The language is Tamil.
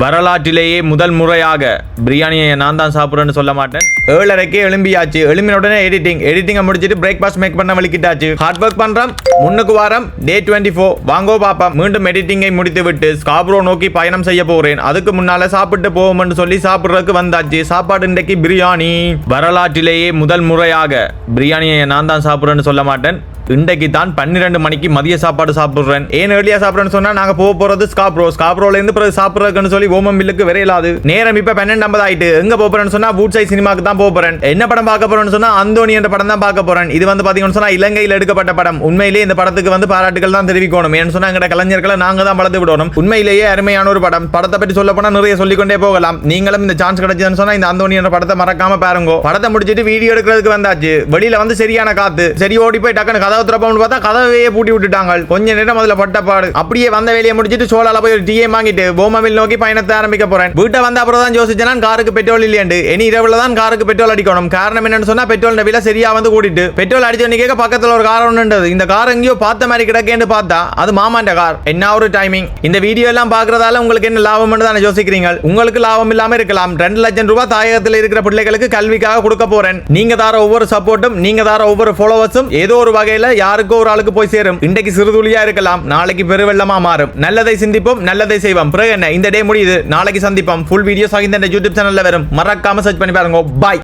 வரலாற்றிலேயே முதல் முறையாக பிரியாணியை நான் தான் சாப்பிட்றேன்னு சொல்ல மாட்டேன். 7:30 எழும்பியாச்சு. எழும்பின உடனே எடிட்டிங்கை முடிச்சிட்டு பிரேக்ஃபாஸ்ட் மேக் பண்ண வலிக்கிட்டாச்சு. ஹார்ட் ஒர்க் பண்றோம். முன்னுக்கு வாரம் டே 24 வாங்கோ பாப்பா. மீண்டும் எடிட்டிங்கை முடித்து விட்டு ஸ்காப்ரோ நோக்கி பயணம் செய்ய போறேன். அதுக்கு முன்னால சாப்பிட்டு போவோம்னு சொல்லி சாப்பிட்றதுக்கு வந்தாச்சு. சாப்பாடு இன்றைக்கு பிரியாணி. வரலாற்றிலேயே முதல் முறையாக பிரியாணியை நான் தான் சாப்பிட்றேன்னு சொல்ல மாட்டேன். இன்றைக்கு தான் 12 மணிக்கு மதிய சாப்பாடு சாப்பிடுறேன். ஏன் ஏர்லியா சாப்பிட்றேன்னு சொன்னா நாங்க போறது ஸ்காப்ரோல இருந்து பிறகு சாப்பிட்றதுன்னு சொல்லி ஓமம் மில்லுக்கு விரையிலாது. நேரம் இப்ப 12:50 ஆயிட்டு. எங்க போறேன்னு சொன்னா வூட் சைட் சினிமாக்கு தான் போறேன். என்ன படம் பார்க்க போறேன்னு சொன்னா அந்தோனி என்ற படம் தான் பார்க்க போறேன். இது வந்து பாத்தீங்கன்னு சொன்னா இலங்கையில் எடுக்கப்பட்ட படம். உண்மையிலேயே இந்த படத்துக்கு வந்து பாராட்டுகள் தான் தெரிவிக்கணும். ஏன்னு சொன்னா எங்க கலைஞர்களை நாங்க தான் வளர்த்து விடணும். உண்மையிலேயே அருமையான ஒரு படம். படத்தை பற்றி சொல்ல போனா நிறைய சொல்லிக்கொண்டே போகலாம். நீங்களும் இந்த சான்ஸ் கிடைச்சதுன்னு சொன்னா இந்த அந்தோனி என்ற படத்தை மறக்காம பாருங்க. படத்தை முடிச்சிட்டு வீடியோ எடுக்கிறதுக்கு வந்தாச்சு. வெளியில வந்து சரியான காத்து. சரி ஓடி போய் டக்குனு கதவு திறப்போம்னு பார்த்தா கதவையே பூட்டி விட்டுட்டாங்க. கொஞ்ச நேரம் முதல்ல பட்டப்பாடு. அப்படியே வந்த வேலையை முடிச்சிட்டு சோலால போய் ஒரு டீயை வாங்கிட்டு போமவில் நோக்கி பயணத்தை ஆரம்பிக்க போறேன். வீட்டை வந்த அப்புறம் தான் யோசிச்சேன் காருக்கு பெட்ரோல் இல்லையாண்டு. இனி இரவுல தான் காருக்கு பெட்ரோல் அடிக்கணும். காரணம் என்னன்னு சொன்னா பெட்ரோல் விலை சரியா வந்து கூட்டிட்டு பெட்ரோல் அடிச்சோன்னு கேட்க பக்கத்துல ஒரு கார் ஒன்று. இந்த கார் எங்கேயோ பார்த்த மாதிரி கிடக்கேன்னு பார்த்தா அது மாமாண்ட கார். என்ன ஒரு டைமிங். இந்த வீடியோ எல்லாம் பாக்குறதால உங்களுக்கு என்ன லாபம்னு தானே யோசிக்கிறீங்க. உங்களுக்கு லாபம் இல்லாம இருக்கலாம். 2 லட்சம் ரூபாய் தாயகத்தில் இருக்கிற பிள்ளைகளுக்கு கல்விக்காக கொடுக்க போறேன். நீங்க தார ஒவ்வொரு சப்போர்ட்டும், நீங்க தார ஒவ்வொரு ஃபாலோவர்ஸும் ஏதோ ஒரு வகையில யாருக்கோ ஒரு ஆளுக்கு போய் சேரும். இன்றைக்கு சிறுதுளியா இருக்கலாம், நாளைக்கு பெருவெள்ளமா மாறும். நல்லதை சிந்திப்போம், நல்லதை செய்வோம். பிறகு என்ன, இந்த டே முடியுது. நாளைக்கு சந்திப்போம். ஃபுல் வீடியோஸ் ஆகி இந்த யூடியூப் சேனல்ல வரும். மறக்காம சர்ச் பண்ணி பாருங்க. பாய்.